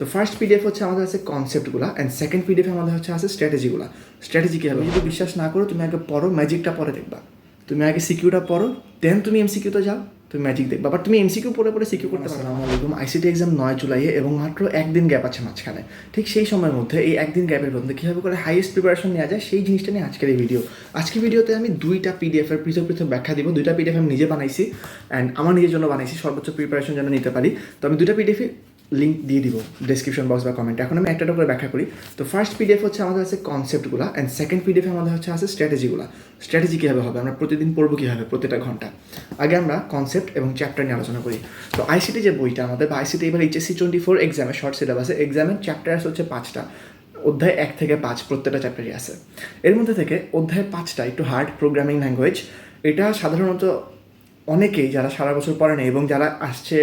তো first PDF হচ্ছে আমাদের আছে কনসেপ্টগুলো অ্যান্ড সেকেন্ড পিডিএফ আমাদের হচ্ছে আছে স্ট্র্যাটেজিগুলো। স্ট্র্যাটেজি কী হবে, যদি বিশ্বাস না করো তুমি আগে পড়ো, ম্যাজিকটা পরে দেখবা। তুমি আগে সিকিউটা পড়ো, দেন তুমি এমসিকিউতে যাও, তুমি ম্যাজিক দেখবা। বাট তুমি এমসিকিউ পড়ে পড়ে সিকিউ করতে পারো না। আসসালামু আইসিটি এক্সাম 9 জুলাইয়ে এবং মাত্র একদিন গ্যাপ আছে মাঝখানে। ঠিক সেই সময়ের মধ্যে এই একদিন গ্যাপের মধ্যে কীভাবে করে হাইয়েস্ট প্রিপারেশন নেওয়া যায় সেই জিনিসটা নিয়ে আজকের এই ভিডিও। আজকের ভিডিওতে আমি দুইটা পিডিএফের পৃথক পৃথক ব্যাখ্যা দিব। দুইটা পিডিএফ আমি নিজে বানাইছি অ্যান্ড আমার নিজের জন্য বানাইছি, সর্বোচ্চ প্রিপারেশন যেন নিতে পারি। তো আমি দুইটা পিডিএফে লিঙ্ক দিয়ে দিব ডেসক্রিপশন বক্স বা কমেন্টে। এখন আমি একটা করে ব্যাখ্যা করি। তো ফার্স্ট পিডিএফ হচ্ছে আমাদের আছে কনসেপ্টগুলো অ্যান্ড সেকেন্ড পিডিএফ আমাদের হচ্ছে আছে স্ট্র্যাটেজিগুলো। স্ট্র্যাটেজি কীভাবে হবে, আমরা প্রতিদিন পড়বো কীভাবে প্রতিটা ঘন্টা। আগে আমরা কনসেপ্ট এবং চ্যাপ্টার নিয়ে আলোচনা করি। তো আইসিটি যে বইটা আমাদের বা আইসিটি এবার এইচএসসি 24 এক্সামে শর্ট সিলেবাসে এক্সামের চ্যাপ্টার হচ্ছে 5টা। অধ্যায় 1 থেকে 5 প্রত্যেকটা চ্যাপ্টারই আছে। এর মধ্যে থেকে অধ্যায় 5টা একটু হার্ড, প্রোগ্রামিং ল্যাঙ্গুয়েজ। এটা সাধারণত অনেকেই যারা সারা বছর পড়ে না এবং যারা আসছে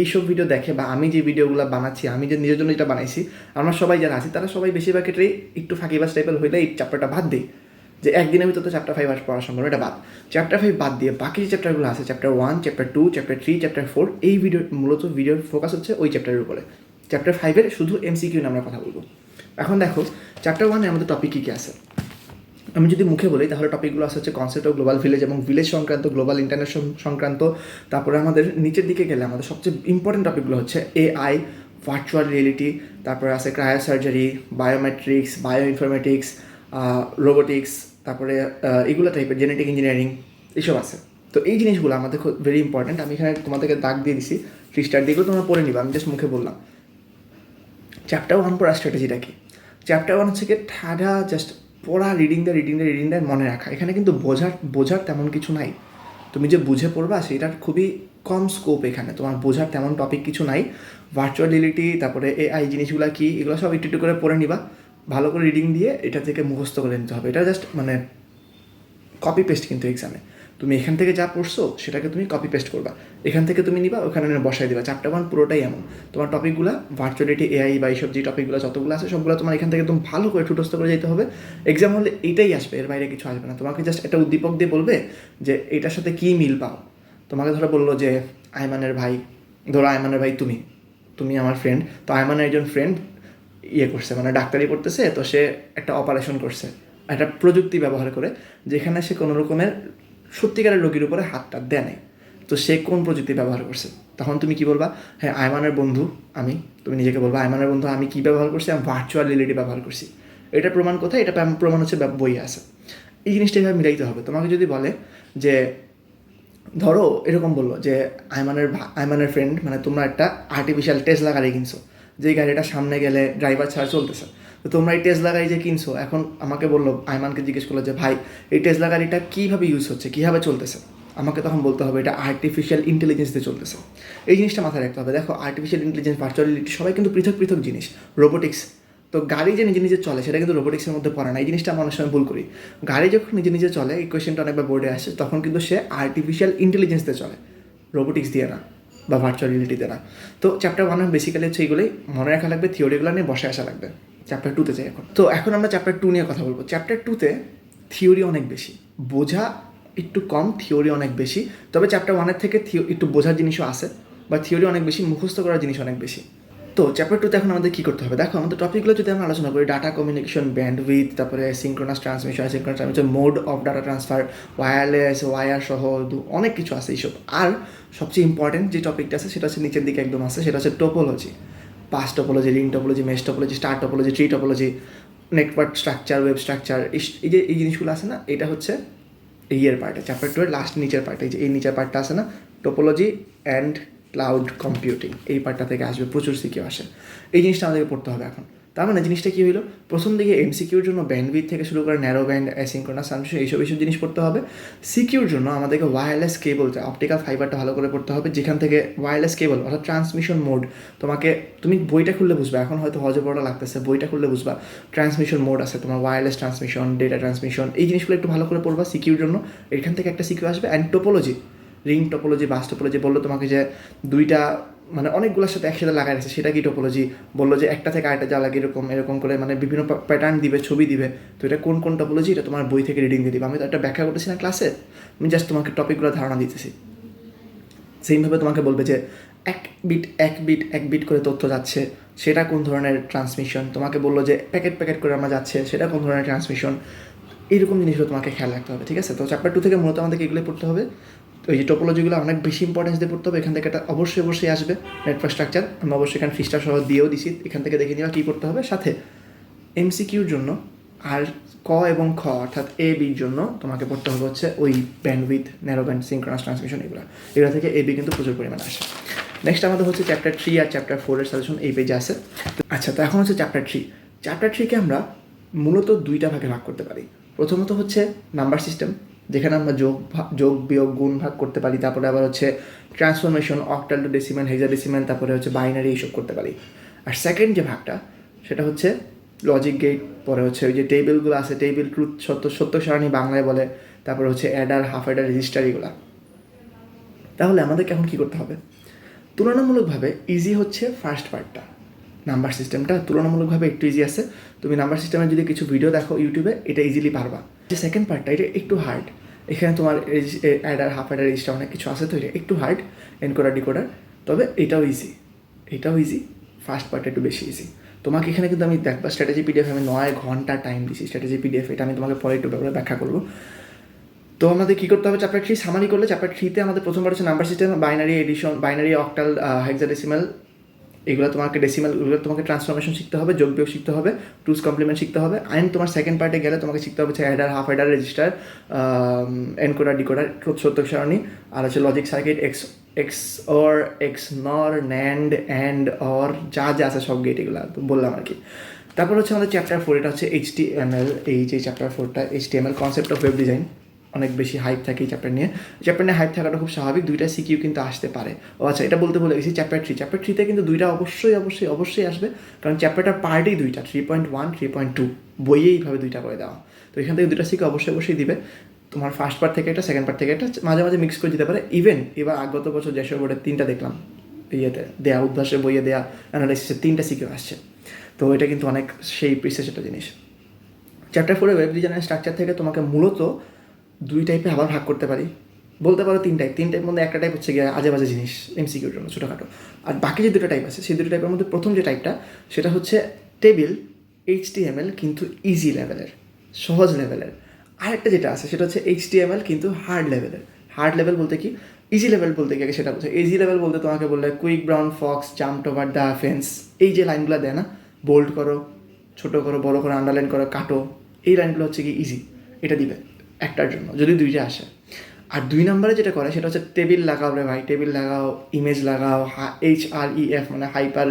এইসব ভিডিও দেখে বা আমি যে ভিডিওগুলো বানাচ্ছি, আমি যে নিজের জন্য যেটা বানাইছি, আমরা সবাই যারা আছি তারা সবাই বেশিরভাগ ক্ষেত্রেই একটু ফাঁকিবাজ টাইপের হইলে এই চ্যাপ্টারটা বাদ দিই, যে একদিনের ভিতরে তো চ্যাপ্টার 5 পড়া সম্ভব, এটা বাদ। চ্যাপ্টার 5 বাদ দিয়ে বাকি যে চ্যাপ্টারগুলো আছে, চ্যাপ্টার 1, চ্যাপ্টার 2, চ্যাপ্টার 3, চ্যাপ্টার 4, এই মূলত ভিডিওর ফোকাস হচ্ছে ওই চ্যাপ্টারের উপরে। চ্যাপ্টার 5 শুধু এমসিকিউ নিয়ে আমরা কথা বলবো। এখন দেখো চ্যাপ্টার 1 আমাদের টপিক কী কী আছে। আমি যদি মুখে বলি তাহলে টপিকগুলো আছে হচ্ছে কনসেপ্ট অফ গ্লোবাল ভিলেজ এবং ভিলেজ সংক্রান্ত, গ্লোবাল ইন্টারনেশন সংক্রান্ত। তারপরে আমাদের নিচের দিকে গেলে আমাদের সবচেয়ে ইম্পর্টেন্ট টপিকগুলো হচ্ছে এআই, ভার্চুয়াল রিয়েলিটি, তারপরে আছে cryosurgery, biometrics, bio informatics, robotics, তারপরে এগুলো টাইপের জেনেটিক ইঞ্জিনিয়ারিং এইসব আছে। তো এই জিনিসগুলো আমাদের খুব ভেরি ইম্পর্টেন্ট। আমি এখানে তোমাদেরকে দাগ দিয়ে দিছি, 3 স্টার দিয়েও তোমরা পড়ে নিবা, আমি জাস্ট মুখে বললাম। চ্যাপ্টার 1 পড়ার স্ট্র্যাটেজিটা কি? চ্যাপ্টার 1 হচ্ছে কি ঠাডা জাস্ট পড়া, রিডিং দেয় মনে রাখা। এখানে কিন্তু বোঝার তেমন কিছু নাই। তুমি যে বুঝে পড়বা সেটার খুবই কম স্কোপ এখানে, তোমার বোঝার তেমন টপিক কিছু নাই। ভার্চুয়াল রিয়েলিটি, তারপরে এআই জিনিসগুলো কি, এগুলো সব একটু করে পড়ে নিবা, ভালো করে রিডিং দিয়ে এটা থেকে মুখস্থ করে নিতে হবে। এটা জাস্ট মানে কপি পেস্ট কিন্তু এক্সামে তুমি এখান থেকে যা পড়ছো সেটাকে তুমি কপি পেস্ট করবা, এখান থেকে তুমি নিবা, ওখানে বসাই দিবা। চ্যাপ্টার 1 পুরোটাই এমন। তোমার টপিকগুলো ভার্চুয়ালিটি, এআই বা এইসব যে টপিকগুলো যতগুলো আছে সবগুলো তোমার এখান থেকে একদম ভালো করে ঠুটস্থ করে যেতে হবে। এক্সাম হলে এইটাই আসবে, এর বাইরে কিছু আসবে না। তোমাকে জাস্ট একটা উদ্দীপক দিয়ে বলবে যে এটার সাথে কী মিল পাও। তোমাকে ধরো বললো যে আয়মানের ভাই, ধরো আয়মানের ভাই তুমি আমার ফ্রেন্ড, তো আয়মানের একজন ফ্রেন্ড করছে, মানে ডাক্তারি করতেছে, তো সে একটা অপারেশন করছে একটা প্রযুক্তি ব্যবহার করে, যেখানে সে কোনো রকমের সত্যিকারের রোগীর উপরে হাতটা দেয় নাই। তো সে কোন প্রযুক্তি ব্যবহার করছে? তখন তুমি কি বলবা? হ্যাঁ, আয়মানের বন্ধু আমি। তুমি নিজেকে বলবা আয়মানের বন্ধু আমি কী ব্যবহার করছি? আমি ভার্চুয়াল রিয়েলিটি ব্যবহার করছি। এটা প্রমাণ কোথায়? এটা প্রমাণ হচ্ছে বই আছে। এই জিনিসটা এভাবে মিলাইতে হবে। তোমাকে যদি বলে যে ধরো এরকম বললো যে আয়মানের ফ্রেন্ড, মানে তোমরা একটা আর্টিফিশিয়াল টেসলা গাড়ি কিনছো, যেই গাড়িটা সামনে গেলে ড্রাইভার ছাড়া চলতেছে। তো তোমরা এই টেসলা গাড়ি যে কিনছো, এখন আমাকে বললো, আয়মানকে জিজ্ঞেস করলো যে ভাই এই টেসলা গাড়িটা কীভাবে ইউজ হচ্ছে, কীভাবে চলতেছে? আমাকে তখন বলতে হবে এটা আর্টিফিশিয়াল ইন্টেলিজেন্স দিয়ে চলতেছে। এই জিনিসটা মাথায় রাখতে হবে। দেখো আর্টিফিশিয়াল ইন্টেলিজেন্স, ভার্চুয়াল রিয়েলিটি সবাই কিন্তু পৃথক পৃথক জিনিস। রোবোটিক্স, তো গাড়ি যে নিজে নিজে চলে সেটা কিন্তু রোবোটিক্সের মধ্যে পড়ে না। এই জিনিসটা আমরা অনেক সময় ভুল করি। গাড়ি যখন নিজে নিজে চলে, এই কোয়েশ্চেনটা অনেকবার বোর্ডে আসে, তখন কিন্তু সে আর্টিফিশিয়াল ইন্টেলিজেন্স দিয়ে চলে, রোবোটিক্স দিয়ে না বা ভার্চুয়াল রিয়েলিটি দিয়ে না। তো চ্যাপ্টার 1 বেসিক্যালি হচ্ছে এইগুলোই মনে রাখা লাগবে, থিওরিগুলো নিয়ে বসে আসা লাগবে। চ্যাপ্টার 2তে যাই এখন। তো এখন আমরা চ্যাপ্টার 2 নিয়ে কথা বলবো। চ্যাপ্টার 2তে থিওরি অনেক বেশি, বোঝা একটু কম, থিওরি অনেক বেশি। তবে চ্যাপ্টার 1 থেকে একটু বোঝার জিনিসও আছে, বা থিওরি অনেক বেশি, মুখস্থ করার জিনিস অনেক বেশি। তো চ্যাপ্টার 2তে এখন আমাদের কী করতে হবে? দেখো আমাদের টপিকগুলো যদি আমরা আলোচনা করি, ডাটা কমিউনিকেশন, ব্যান্ডউইথ, তারপরে synchronous transmission, mode of data transfer, wireless, wire সহ অনেক কিছু আছে এইসব। আর সবচেয়ে ইম্পর্টেন্ট যে টপিকটা আছে সেটা হচ্ছে নিচের দিকে একদম আছে, সেটা হচ্ছে topology. Pass topology, ring topology, mesh topology, star topology, tree topology, network structure, web structure, এই জিনিসগুলো আছে না, এটা হচ্ছে ইয়ের পার্টে, চ্যাপ্টার 2 এর লাস্ট নিচের পার্টে। এই নিচের পার্টটা আছে না, টোপোলজি অ্যান্ড ক্লাউড কম্পিউটিং, এই পার্টটা থেকে আসবে, প্রচুর সিকিউ আসে। এই জিনিসটা আমাদেরকে পড়তে হবে এখন। তার মানে জিনিসটা কী হলো, প্রথম দিকে এমসিকিউর জন্য ব্যান্ডউইথ থেকে শুরু করে ন্যারো ব্যান্ড, অ্যাসিনক্রোনাস ট্রান্সমিশন, এইসব জিনিস পড়তে হবে। সিকিউর জন্য আমাদেরকে ওয়্যারলেস কেবলটা, অপটিক্যাল ফাইবারটা ভালো করে পড়তে হবে, যেখান থেকে ওয়্যারলেস কেবল অর্থাৎ ট্রান্সমিশন মোড, তুমি বইটা খুললে বুঝবা, এখন হয়তো হজে পড়া লাগতেছে, বইটা খুললে বুঝবা ট্রান্সমিশন মোড আছে তোমার, ওয়্যারলেস ট্রান্সমিশন, ডেটা ট্রান্সমিশন, এই জিনিসগুলো একটু ভালো করে পড়বা সিকিউর জন্য। এখান থেকে একটা সিকিউ আসবে। And topology, ring topology, bus topology, বললো তোমাকে যে দুইটা মানে অনেকগুলোর সাথে একসাথে লাগাই রাখছে, সেটা কি টোপোলজি? বললো যে একটা থেকে আরেকটা যা লাগে এরকম করে মানে বিভিন্ন প্যাটার্ন দিবে, ছবি দিবে। তো এটা কোন টোপোলজি, এটা তোমার বই থেকে রিডিং দিয়ে দিবে। আমি তো একটা ব্যাখ্যা করতেছি না ক্লাসে, আমি জাস্ট তোমাকে টপিকগুলো ধারণা দিতেছি। সেইভাবে তোমাকে বলবে যে এক বিট করে তথ্য যাচ্ছে, সেটা কোন ধরনের ট্রান্সমিশন, তোমাকে বললো যে প্যাকেট করে আমরা যাচ্ছে, সেটা কোন ধরনের ট্রান্সমিশন, এইরকম জিনিসগুলো তোমাকে খেয়াল রাখতে হবে, ঠিক আছে? তো চ্যাপ্টার 2 থেকে মূলত আমাদেরকে এগুলো পড়তে হবে। তো এই যে টোপোলজিগুলো অনেক বেশি ইম্পর্টেন্স দিয়ে পড়তে হবে। এখান থেকে এটা অবশ্যই আসবে নেটওয়ার্ক স্ট্রাকচার, আমি অবশ্যই এখানে ফিস্টার সহ দিয়েও দিছি, এখান থেকে দেখে নেওয়া কী পড়তে হবে। সাথে এমসিকিউর জন্য আর ক এবং খ অর্থাৎ এ বির জন্য তোমাকে পড়তে হবে হচ্ছে ওই bandwidth, narrow band, synchronous transmission, এগুলো থেকে এ বি কিন্তু প্রচুর পরিমাণে আসে। নেক্সট আমাদের হচ্ছে চ্যাপ্টার 3 আর চ্যাপ্টার 4 এর সাজেশন এই পেজে আছে। আচ্ছা, তো এখন হচ্ছে চ্যাপ্টার 3। চ্যাপ্টার 3কে আমরা মূলত দুইটা ভাগে ভাগ করতে পারি। প্রথমত হচ্ছে নাম্বার সিস্টেম, যেখানে আমরা যোগ বিয়োগ গুণ ভাগ করতে পারি। তারপরে আবার হচ্ছে transformation, octal two decimal, hexadecimal, তারপরে হচ্ছে বাইনারি, এইসব করতে পারি। আর সেকেন্ড যে ভাগটা সেটা হচ্ছে লজিক গেট, পরে হচ্ছে ওই যে টেবিলগুলো আছে, টেবিল, ট্রুথ, সত্য সারণী বাংলায় বলে, তারপরে হচ্ছে অ্যাডার, হাফ অ্যাডার, রেজিস্টার, এগুলো। তাহলে আমাদেরকে এখন কী করতে হবে? তুলনামূলকভাবে ইজি হচ্ছে ফার্স্ট পার্টটা, নাম্বার সিস্টেমটা তুলনামূলকভাবে একটু ইজি আছে। তুমি নাম্বার সিস্টেমের যদি কিছু ভিডিও দেখো ইউটিউবে, এটা ইজিলি পারবা। যে সেকেন্ড পার্টটা, এটা একটু হার্ড। এখানে তোমার অ্যাডার, হাফ অ্যাডার, রেজিস্টার অনেক কিছু আছে, তো এটা একটু হার্ড, এনকোডার ডিকোডার। তবে এটাও ইজি। ফার্স্ট পার্টটা একটু বেশি ইজি। তোমাকে এখানে কিন্তু আমি দেখবা স্ট্র্যাটেজি পিডিএফ আমি 9 ঘন্টা টাইম দিছি স্ট্র্যাটেজি পিডিএফ, এটা আমি তোমাকে পরে একটু ব্যাপারে ব্যাখ্যা করবো। তো আমাদের কী করতে হবে? চ্যাপ্টার 3 সামারি করলে, চ্যাপ্টার 3তে আমাদের প্রথমবার হচ্ছে number system, binary, addition, binary, octal, hexadecimal, এগুলো তোমাকে এগুলো তোমাকে ট্রান্সফরমেশন শিখতে হবে, যোগ বিয়োগ শিখতে হবে, টুস কমপ্লিমেন্ট শিখতে হবে। অ্যান্ড তোমার সেকেন্ড পার্টে গেলে তোমাকে শিখতে হবে হচ্ছে Eder, half Eder, register, encoder, decoder, সত্য সারণী, আর হচ্ছে logic circuit, x or, x নর, ন্যান্ড, অ্যান্ড, অর, যা আছে সব গেট, এগুলো বললাম আর কি। তারপর হচ্ছে আমাদের চ্যাপ্টার 4, এটা হচ্ছে HTML। এই যে চ্যাপ্টার 4টা HTML, concept of web design, অনেক বেশি হাইপ থাকে এই চ্যাপ্টার নিয়ে হাইপ থাকাটা খুব স্বাভাবিক। দুইটা সিকিউ কিন্তু আসতে পারে। ও আচ্ছা, এটা বলতে গেছি চ্যাপ্টার 3তে কিন্তু দুইটা অবশ্যই আসবে, কারণ চ্যাপ্টারটার পার্টেই দুইটা, 3.1, 3.2 বইয়ে এইভাবে দুইটা করে দেওয়া। তো এখান থেকে দুইটা সিকিউ অবশ্যই দিবে। তোমার ফার্স্ট পার্ট থেকে একটা, সেকেন্ড পার্ট থেকে একটা, মাঝে মিক্স করে দিতে পারে। ইভেন এবার আগত বছর যেসব বোর্ডে 3টা দেখলাম, ইয়েতে দেয়া, উদ্ভাসের বইয়ে দেয়া, অ্যানালাইসিসে 3টা সিকিউ আসছে। তো এটা কিন্তু অনেক সেই প্রিসেস একটা জিনিস। চ্যাপ্টার 4 ওয়েব ডিজাইনের স্ট্রাকচার থেকে তোমাকে মূলত 2 টাইপে আবার ভাগ করতে পারি, বলতে পারো 3 টাইপ। 3 টাইপের মধ্যে একটা টাইপ হচ্ছে গিয়ে আজে বাজে জিনিস, এমসিকিউর জন্য ছোটোখাটো। আর বাকি যে 2টা টাইপ আছে, সেই 2টা টাইপের মধ্যে প্রথম যে টাইপটা, সেটা হচ্ছে টেবিল, HTML কিন্তু ইজি লেভেলের, সহজ লেভেলের। আরেকটা যেটা আছে সেটা হচ্ছে HTML কিন্তু হার্ড লেভেলের। হার্ড লেভেল বলতে কি, ইজি লেভেল বলতে কি, সেটা বলছে। ইজি লেভেল বলতে তোমাকে বললে quick brown Fox jumped over the fence, এই যে লাইনগুলো দেয় না, বোল্ড করো, ছোটো করো, বড়ো করো, আন্ডারলাইন করো, কাটো, এই লাইনগুলো হচ্ছে কি ইজি, এটা দিবে একটার জন্য যদি 2টা আসে। আর 2 নম্বরে যেটা করে সেটা হচ্ছে টেবিল লাগাও রে ভাই, টেবিল লাগাও, ইমেজ লাগাও, HREF মানে হাইপার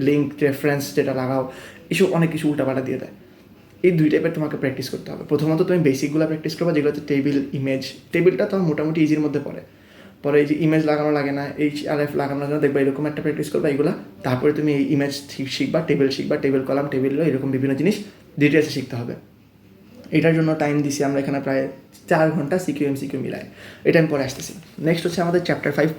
লিঙ্ক রেফারেন্স যেটা লাগাও, এসব অনেক কিছু উল্টাপাল্টা দিয়ে দেয়। এই 2 টাইপের তোমাকে প্র্যাকটিস করতে হবে। প্রথমত তুমি বেসিকগুলো প্র্যাকটিস করবে, যেগুলো হচ্ছে টেবিল, ইমেজ। টেবিলটা তোমার মোটামুটি ইজির মধ্যে পড়ে, পরে এই যে ইমেজ লাগানো লাগে না, HRF লাগানো লাগে না, দেখবা এরকম একটা প্র্যাকটিস করবে এগুলো। তারপরে তুমি এই ইমেজ শিখবা, টেবিল কলাম, টেবিল, এরকম বিভিন্ন জিনিস ডিটেলসে শিখতে হবে। এটার জন্য টাইম দিছি আমরা এখানে প্রায় 4 ঘন্টা, সিকিউ এমসিকিউ মিলায়। এটা আমি পরে আসতেছি। নেক্সট হচ্ছে আমাদের চ্যাপ্টার 5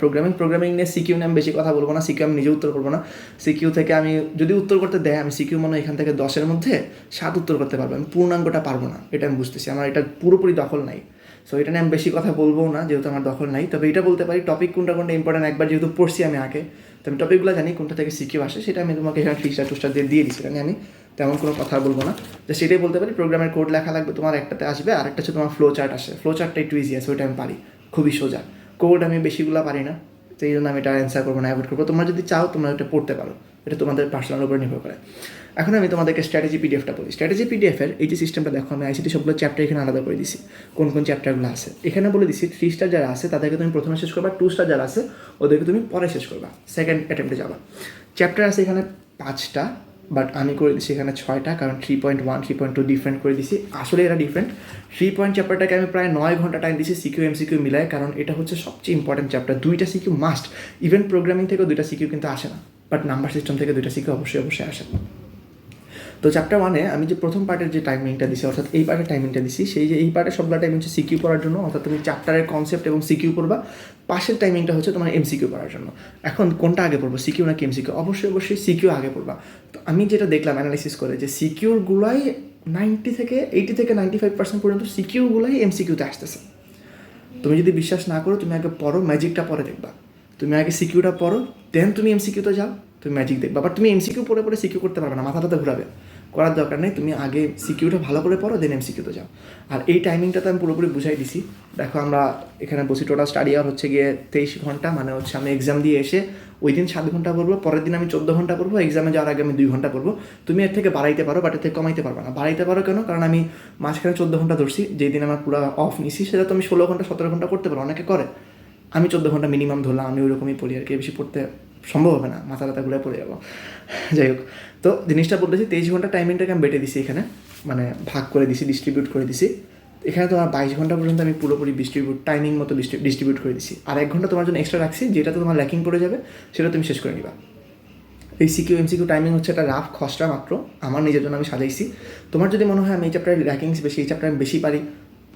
প্রোগ্রামিং নিয়ে। সিকিউ নিয়ে আমি বেশি কথা বলবো না, সিকিউ আমি নিজে উত্তর করবো না। সিকিউ থেকে আমি যদি উত্তর করতে দেয়, আমি সিকিউ মনে হয় এখান থেকে 10-এর মধ্যে 7 উত্তর করতে পারবো, আমি পূর্ণাঙ্গটা পারবো না, এটা আমি বুঝতেছি। আমার এটা পুরোপুরি দখল নাই, সো এটা নিয়ে আমি বেশি কথা বলবো না, যেহেতু আমার দখল নাই। তবে এটা বলতে পারি টপিক কোনটা ইম্পর্টেন্ট, একবার যেহেতু পড়ছি আমি আগে, তো আমি টপিকগুলো জানি কোনটা থেকে সিকিউ আসে, সেটা আমি তোমাকে এখানে 3 দিয়ে দিচ্ছি। এটা নিয়ে আমি তেমন কোনো কথা বলবো না, যে সেটাই বলতে পারি প্রোগ্রামের কোড লেখা লাগবে তোমার, একটাতে আসবে, আর একটা হচ্ছে তোমার ফ্লো চার্ট আসে। ফ্লো চার্টটা একটু ইজি আছে, ওইটা আমি পারি, খুবই সোজা। কোড আমি বেশিগুলো পারি না, তো এই জন্য আমি এটা অ্যান্সার করবো না, অ্যাভয়েড করবো। তোমরা যদি চাও তোমরা এটা পড়তে পারো, এটা তোমাদের পার্সোনাল উপর নির্ভর করে। এখন আমি তোমাদেরকে স্ট্র্যাটেজি পিডিএফটা বলি। স্ট্র্যাটেজি পিডিএফের এই যে সিস্টেমটা দেখো, আমি আইসিটি সবগুলো চ্যাপ্টার এখানে আলাদা করে দিছি, কোন চ্যাপ্টারগুলো আছে এখানে বলে দিছি। 3 স্টার যারা আছে তাদেরকে তুমি প্রথমে শেষ করবা, 2 স্টার যারা আছে ওদেরকে তুমি পরে শেষ করবা, সেকেন্ড অ্যাটেম্পটে যাবা। চ্যাপ্টার আছে এখানে 5টা, বাট আমি করে দিচ্ছি এখানে 6টা, কারণ 3.1, 3.2 ডিফারেন্ট করে দিছি। আসলে এরা ডিফারেন্ট। 3 চ্যাপ্টারটাকে আমি প্রায় 9 ঘন্টা টাইম দিচ্ছি সিকিউ এমসিকিউ মিলায়, কারণ এটা হচ্ছে সবচেয়ে ইম্পর্টেন্ট চ্যাপ্টার। 2টা সিকিউ মাস্ট। ইভেন প্রোগ্রামিং থেকেও 2টা সিকিউ কিন্তু আসে না, বাট নাম্বার সিস্টেম থেকে 2টা সিকিউ অবশ্যই আসে। তো চ্যাপ্টার 1-এ আমি যে প্রথম পার্টের যে টাইমিংটা দিছি, অর্থাৎ এই পার্টের টাইমিংটা দিছি, সেই যে এই পার্টের সবগুলো টাইমিং হচ্ছে সিকিউ পড়ার জন্য, অর্থাৎ তুমি চ্যাপ্টারের কনসেপ্ট এবং সিকিউ পড়বা। পাশের টাইমিংটা হচ্ছে তোমার এমসিকিউ পড়ার জন্য। এখন কোনটা আগে পড়বো, সিকিউ নাকি এমসিকিউ? অবশ্যই সিকিউ আগে পড়বা। তো আমি যেটা দেখলাম অ্যানালাইসিস করে, যে সিকিউরগুলাই 80 থেকে 95% পর্যন্ত সিকিউরগুলাই এমসিকিউতে আসতেছে। তুমি যদি বিশ্বাস না করো, তুমি আগে পড়ো, ম্যাজিকটা পরে দেখবা। তুমি আগে সিকিউটা পড়ো, দেন তুমি এমসিকিউতে যাও, তুমি ম্যাজিক দেখবা। বাট তুমি এমসিকিউ পড়ে পড়ে সিকিউ করতে পারবে না, মাথাটাতে ঘুরাবে, করার দরকার নেই। তুমি আগে সিকিউটা ভালো করে পড়ো, দেন এমসিকিউতে যাও। আর এই টাইমিংটা তো আমি পুরোপুরি বুঝাই দিছি। দেখো আমরা এখানে বসি, টোটাল স্টাডি আওয়ার হচ্ছে গিয়ে 23 ঘন্টা, মানে হচ্ছে আমি এক্সাম দিয়ে এসে ওই দিন 7 ঘন্টা পড়বো, পরের দিন আমি 14 ঘন্টা পড়বো, এক্সামে যাওয়ার আগে আমি 2 ঘন্টা পড়বো। তুমি এর থেকে বাড়াইতে পারো, বাট এর থেকে কমাইতে পারবে না। বাড়াইতে পারো কেন? কারণ আমি মাঝখানে 14 ঘন্টা ধরছি, যেই দিন আমার পুরো অফ নিছি, সেটা তো আমি 16 ঘন্টা 17 ঘন্টা করতে পারো, অনেকে করে। আমি 14 ঘন্টা মিনিমাম ধরলাম, আমি ওইরকমই পড়ি আর কি, বেশি পড়তে সম্ভব হবে না, মাথা ব্যথা ঘুরে পড়ে যাবো। যাই হোক, তো জিনিসটা বলতেছি 23 ঘন্টা টাইমিংটাকে আমি বেটে দিছি এখানে, মানে ভাগ করে দিছি, ডিস্ট্রিবিউট করে দিছি। এখানে তোমার 22 ঘন্টা পর্যন্ত আমি পুরোপুরি টাইমিং মতো ডিস্ট্রিবিউট করে দিছি। আর 1 ঘন্টা তোমার জন্য এক্সট্রা রাখছি, যেটা তোমার ল্যাকিং পড়ে যাবে সেটা তুমি শেষ করে নিবা। এই সিকিউ এমসিকিউ টাইমিং হচ্ছে একটা রাফ খসড়া মাত্র, আমার নিজের জন্য আমি সাজাইছি। তোমার যদি মনে হয় আমি এই চ্যাপ্টারে ল্যাকিংস বেশি, এই চ্যাপ্টারে আমি বেশি পারি,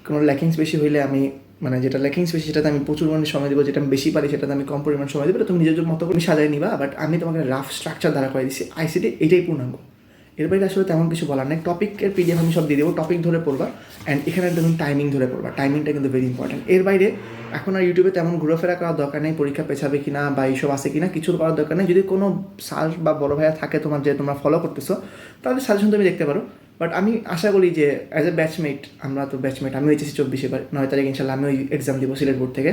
কোনো ল্যাকিংস বেশি হইলে আমি মানে যেটা ল্যাকিংস বেশি সেটাতে আমি প্রচুর পরিমাণে সময় দেবো, যেটা আমি বেশি পারি সেটাতে আমি কম পরিমাণ সময় দেবো, তুমি নিজের মতো করে সাজাই নিবা। বাট আমি তোমাকে রাফ স্ট্রাকচার দ্বারা করে দিচ্ছি, আইসিটি এটাই পূর্ণাঙ্গ। এর বাইরে আসলে তেমন কিছু বলার নেই। টপিকের পিডিএফ আমি সব দিয়ে দেবো, টপিক ধরে পড়বা, অ্যান্ড এখানে তুমি টাইমিং ধরে পড়বা, টাইমিংটা কিন্তু ভেরি ইম্পর্টেন্ট। এর বাইরে এখন আর ইউটিউবে তেমন ঘুরেফেরা করার দরকার নেই, পরীক্ষা পেছাবে কিনা বা এইসব আছে কিনা কিছু করার দরকার নেই। যদি কোনো স্যার বা বড় ভাইয়া থাকে তোমার, যে তোমরা ফলো করতেছো, তাদের সাজেশন তুমি দেখতে পারো। বাট আমি আশা করি যে অ্যাজ এ ব্যাচমেট, আমরা তো ব্যাচমেট, আমি এইচএসসি 24 এবার 9 তারিখ ইনশাল্লাহ আমি ওই এক্সাম দিব সিলেট বোর্ড থেকে।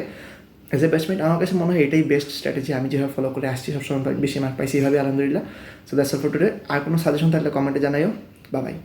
অ্যাজ এ ব্যাচমেট আমার কাছে মনে হয় এটাই বেস্ট স্ট্র্যাটেজি, আমি যেভাবে ফলো করে আসছি সবসময় বেশি মার্ক পাইছি এইভাবে, আলহামদুলিল্লাহ। So that's all for today. আর কোনো সাজেশন থাকলে কমেন্টে জানাইও। Bye bye.